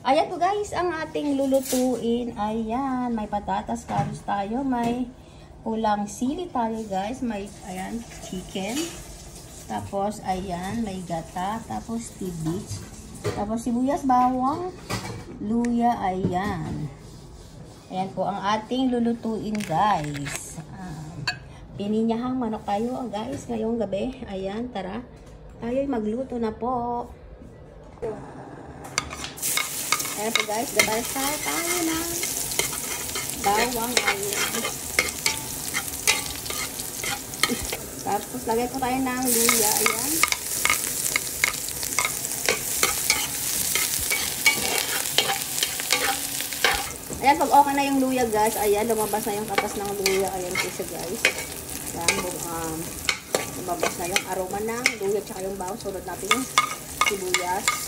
Ayan po guys, ang ating lulutuin. Ayan, may patatas, carrots tayo. May pulang sili tayo guys. May, ayan, chicken. Tapos, ayan, may gata. Tapos, tidbits. Tapos, sibuyas, bawang, luya, ayan. Ayan po ang ating lulutuin guys. Pininyahang manok tayo guys ngayong gabi. Ayan, tara. Tayo'y magluto na po. Ayan po guys, gabasa tayo ng bawang. Ayan. Tapos lagay po tayo ng luya. Ayan. Ayan, pag okay na yung luya guys, ayan, lumabas na yung katas ng luya. Ayan po siya guys. Ayan, lumabas na yung aroma ng luya tsaka yung bawang. Sunod natin yung sibuyas.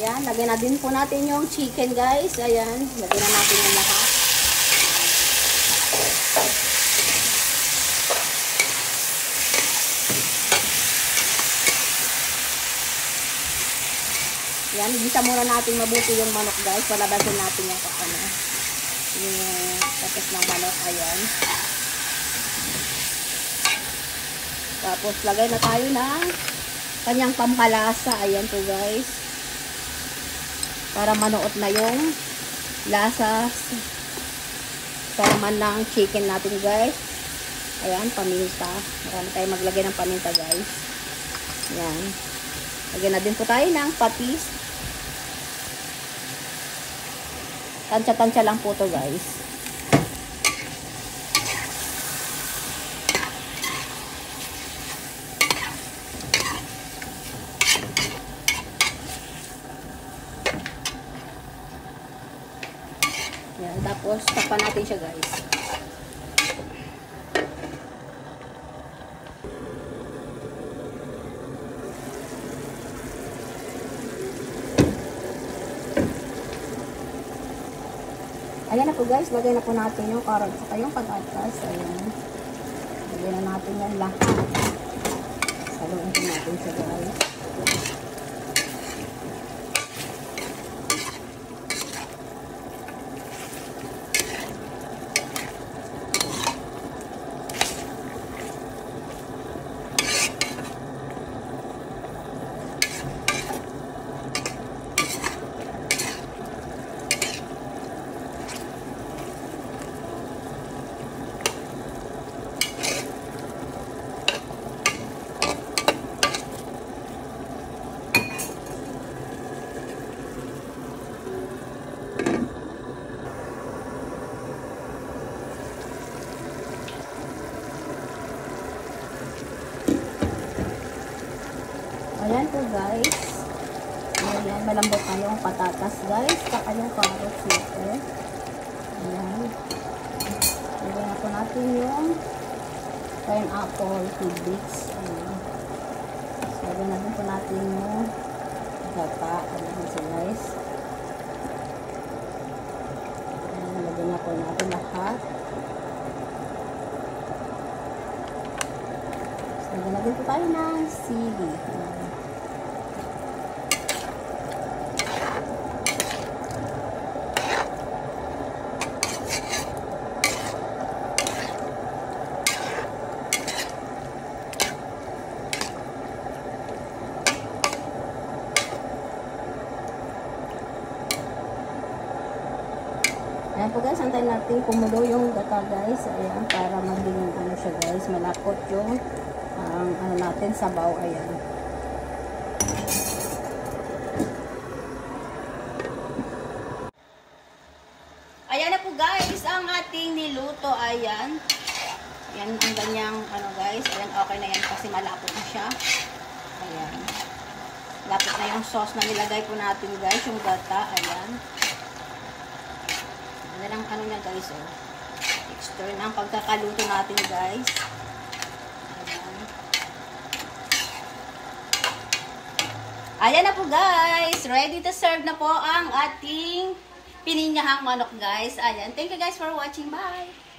Ayan, lagyan na din po natin yung chicken guys. Ayan, lagyan na natin yung lahat. Ayan, igisa muna natin mabuti yung manok guys. Palabasin natin yung tapos ng manok. Ayan. Tapos lagay na tayo ng kanyang pampalasa. Ayan po guys. Para manuot na yung lasa sa laman ng chicken natin guys. Ayan, paminta. Marami tayo maglagay ng paminta guys. Ayan. Lagyan na din po tayo ng patis. Tansya-tansya lang po to guys. Yan, tapos takpan natin siya guys. Ayan na po guys, lagay na po natin yung carrots at yung patatas. Ayan. Lagay na natin yan lahat. Saluin po natin siya guys. Ayan po guys. Ayan, malambot na yung patatas guys. Saka yung carrots dito. Ayan. Lagyan na po natin yung pineapple tidbits. Ayan. Lagyan na din po natin yung gata. Ayan siya guys. Ayan, lagyan na po natin lahat. Lagyan na din po tayo ng sili. Ayan. Ayan po guys, antayin natin kumulo yung gata guys. Ayan, para maging ano siya guys, malapot yung ano natin, sabaw. Ayan. Ayan na po guys, ang ating niluto. Ayan. Ayan ang ganyang ano guys. Ayan, okay na yan kasi malapot na siya. Ayan. Lapot na yung sauce na nilagay po natin guys, yung gata. Ayan. Yan ang ano niya guys, oh. Texture ng pagkakaluto natin guys. Ayan. Ayan na po guys. Ready to serve na po ang ating pininyahang manok guys. Ayan. Thank you guys for watching. Bye!